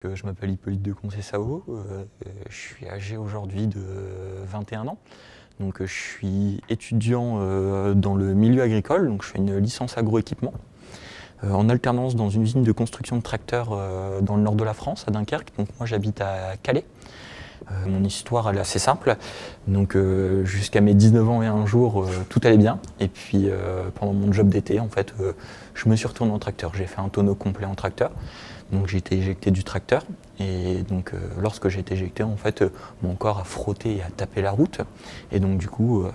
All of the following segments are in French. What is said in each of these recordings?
Je m'appelle Hippolyte de Conceição, je suis âgé aujourd'hui de 21 ans. Donc, je suis étudiant dans le milieu agricole, donc je fais une licence agroéquipement en alternance dans une usine de construction de tracteurs dans le nord de la France, à Dunkerque. Donc moi j'habite à Calais. Mon histoire elle est assez simple, donc jusqu'à mes 19 ans et un jour tout allait bien, et puis pendant mon job d'été en fait je me suis retourné en tracteur, j'ai fait un tonneau complet en tracteur, donc j'ai été éjecté du tracteur, et donc lorsque j'ai été éjecté en fait mon corps a frotté et a tapé la route, et donc du coup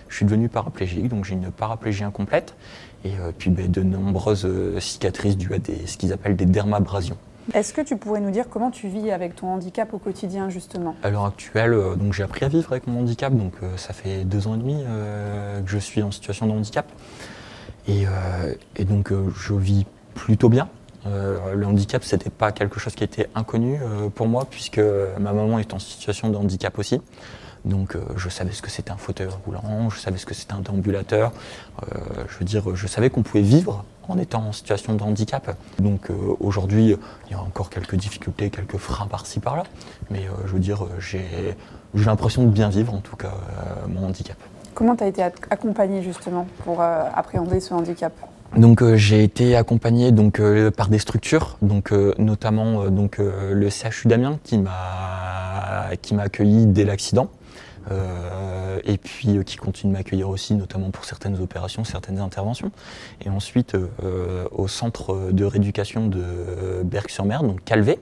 je suis devenu paraplégique, donc j'ai une paraplégie incomplète, et puis de nombreuses cicatrices dues à ce qu'ils appellent des dermabrasions. Est-ce que tu pourrais nous dire comment tu vis avec ton handicap au quotidien justement? À l'heure actuelle, donc j'ai appris à vivre avec mon handicap, donc ça fait 2 ans et demi que je suis en situation de handicap. Et donc je vis plutôt bien. Le handicap, c'était pas quelque chose qui était inconnu pour moi, puisque ma maman est en situation de handicap aussi. Donc je savais ce que c'était un fauteuil roulant, je savais ce que c'était un déambulateur. Je veux dire, je savais qu'on pouvait vivre en étant en situation de handicap. Donc aujourd'hui, il y a encore quelques difficultés, quelques freins par-ci par-là. Mais je veux dire, j'ai l'impression de bien vivre en tout cas mon handicap. Comment tu as été accompagné justement pour appréhender ce handicap? Donc j'ai été accompagné par des structures, notamment le CHU d'Amiens qui m'a accueilli dès l'accident. Et puis qui continue de m'accueillir aussi, notamment pour certaines opérations, certaines interventions. Et ensuite au centre de rééducation de Berck-sur-Mer, donc Calvé.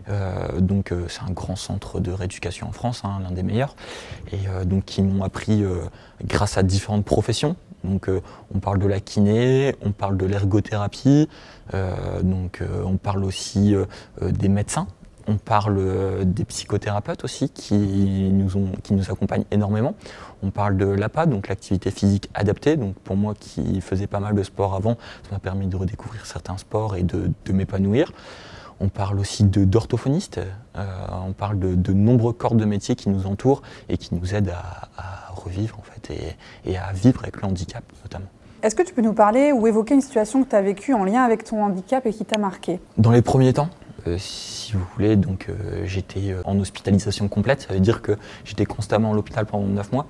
C'est un grand centre de rééducation en France, hein, l'un des meilleurs, et donc qui m'ont appris grâce à différentes professions. Donc on parle de la kiné, on parle de l'ergothérapie, on parle aussi des médecins. On parle des psychothérapeutes aussi qui nous accompagnent énormément. On parle de l'APA, donc l'activité physique adaptée. Donc pour moi qui faisais pas mal de sport avant, ça m'a permis de redécouvrir certains sports et de m'épanouir. On parle aussi d'orthophonistes, on parle de nombreux corps de métier qui nous entourent et qui nous aident à revivre en fait, et à vivre avec le handicap notamment. Est-ce que tu peux nous parler ou évoquer une situation que tu as vécue en lien avec ton handicap et qui t'a marqué? Dans les premiers temps, si vous voulez, j'étais en hospitalisation complète, ça veut dire que j'étais constamment à l'hôpital pendant 9 mois.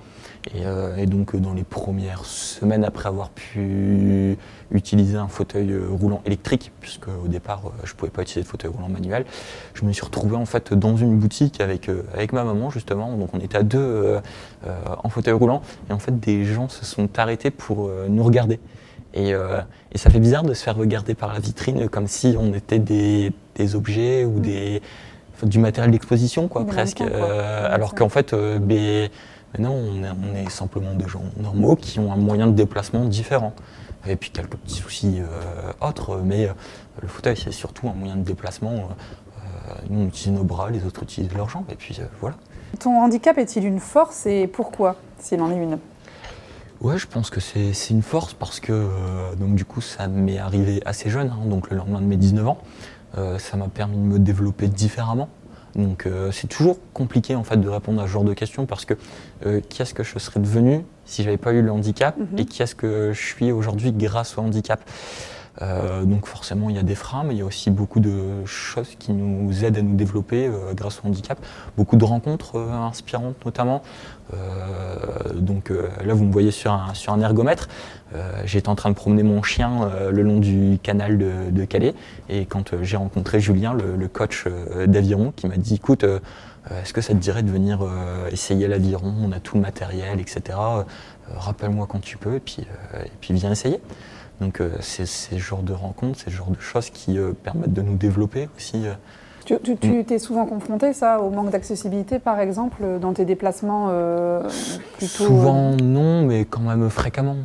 Et donc dans les premières semaines après avoir pu utiliser un fauteuil roulant électrique, puisque au départ je ne pouvais pas utiliser de fauteuil roulant manuel, je me suis retrouvé en fait dans une boutique avec ma maman justement, donc on était à deux en fauteuil roulant, et en fait des gens se sont arrêtés pour nous regarder. Et ça fait bizarre de se faire regarder par la vitrine comme si on était des objets ou du matériel d'exposition quoi, presque, alors qu'en fait non, on est simplement des gens normaux qui ont un moyen de déplacement différent. Et puis quelques petits soucis autres, mais le fauteuil c'est surtout un moyen de déplacement. Nous on utilise nos bras, les autres utilisent leurs jambes, et puis voilà. Ton handicap est-il une force et pourquoi, s'il en est une? Ouais, je pense que c'est une force parce que donc du coup ça m'est arrivé assez jeune, hein, donc le lendemain de mes 19 ans. Ça m'a permis de me développer différemment. Donc c'est toujours compliqué en fait de répondre à ce genre de questions parce que qui est-ce que je serais devenu si j'avais pas eu le handicap et qui est-ce que je suis aujourd'hui grâce au handicap. Donc forcément il y a des freins, mais il y a aussi beaucoup de choses qui nous aident à nous développer grâce au handicap. Beaucoup de rencontres inspirantes notamment. Là vous me voyez sur un ergomètre. J'étais en train de promener mon chien le long du canal de Calais, et quand j'ai rencontré Julien, le coach d'aviron, qui m'a dit écoute, est-ce que ça te dirait de venir essayer l'aviron, on a tout le matériel, etc. Rappelle-moi quand tu peux, et puis viens essayer. Donc c'est ce genre de rencontres, c'est ce genre de choses qui permettent de nous développer aussi. Tu t'es souvent confronté ça, au manque d'accessibilité par exemple, dans tes déplacements plutôt... Souvent non, mais quand même fréquemment.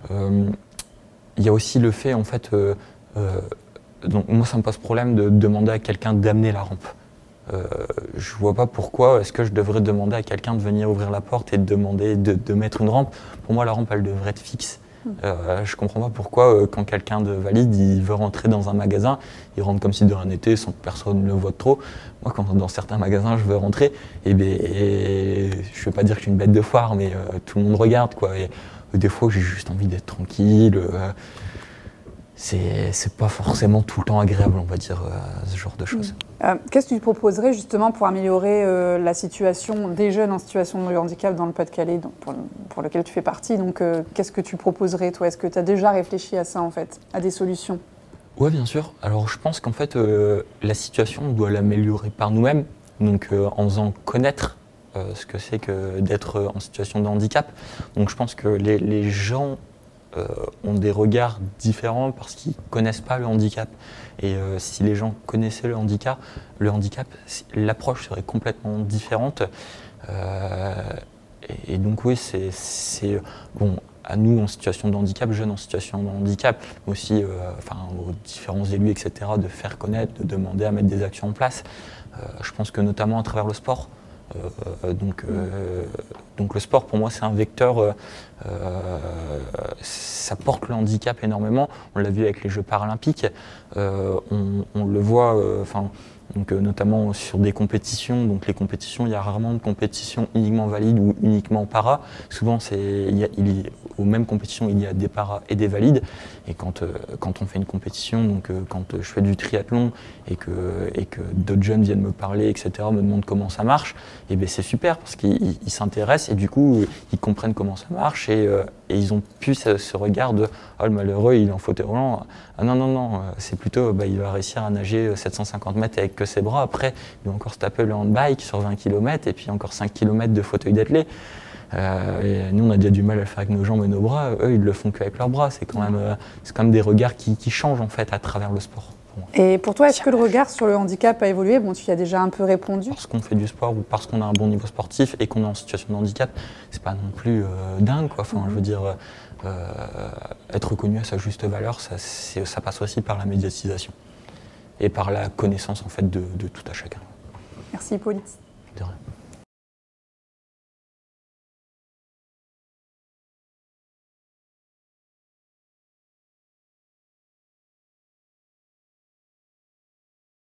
Il y a aussi le fait en fait, donc moi ça me pose problème de demander à quelqu'un d'amener la rampe. Je vois pas pourquoi est-ce que je devrais demander à quelqu'un de venir ouvrir la porte et de demander de mettre une rampe. Pour moi la rampe elle devrait être fixe. Je comprends pas pourquoi quand quelqu'un de valide il veut rentrer dans un magasin, il rentre comme si de rien n'était sans que personne ne le voie trop. Moi quand dans certains magasins je veux rentrer, je vais pas dire que je suis une bête de foire, mais tout le monde regarde quoi. Et des fois j'ai juste envie d'être tranquille. c'est pas forcément tout le temps agréable, on va dire, ce genre de choses. Qu'est-ce que tu proposerais justement pour améliorer la situation des jeunes en situation de handicap dans le Pas-de-Calais, pour lequel tu fais partie? Donc, qu'est-ce que tu proposerais, toi? Est-ce que tu as déjà réfléchi à ça, en fait, à des solutions? Oui, bien sûr. Alors, je pense qu'en fait, la situation, on doit l'améliorer par nous-mêmes, donc en faisant connaître ce que c'est que d'être en situation de handicap. Donc, je pense que les gens ont des regards différents parce qu'ils ne connaissent pas le handicap. Et si les gens connaissaient le handicap, l'approche serait complètement différente. Et donc oui, c'est bon, à nous en situation de handicap, jeunes en situation de handicap, mais aussi aux différents élus, etc., de faire connaître, de demander à mettre des actions en place. Je pense que notamment à travers le sport, donc le sport pour moi c'est un vecteur, ça porte le handicap énormément, on l'a vu avec les Jeux paralympiques, on le voit notamment sur des compétitions, donc les compétitions, il y a rarement de compétitions uniquement valides ou uniquement para, souvent aux mêmes compétitions il y a des para et des valides, et quand on fait une compétition, donc quand je fais du triathlon et que d'autres jeunes viennent me parler, etc., me demandent comment ça marche, et bien c'est super parce qu'ils s'intéressent et du coup ils comprennent comment ça marche et ils ont plus ce regard de « oh le malheureux il est en fauteuil roulant ». Ah non, c'est plutôt il va réussir à nager 750 mètres avec que ses bras, après il va encore se taper le handbike sur 20 km et puis encore 5 km de fauteuil d'athlète. Et nous on a déjà du mal à le faire avec nos jambes et nos bras, eux ils le font qu'avec leurs bras, c'est quand même des regards qui changent en fait à travers le sport. Et pour toi, est-ce que le regard sur le handicap a évolué? Bon, tu y as déjà un peu répondu. Parce qu'on fait du sport ou parce qu'on a un bon niveau sportif et qu'on est en situation de handicap, c'est pas non plus dingue, quoi. Enfin, je veux dire, être reconnu à sa juste valeur, ça passe aussi par la médiatisation et par la connaissance en fait de tout à chacun. Merci Hippolyte. De rien.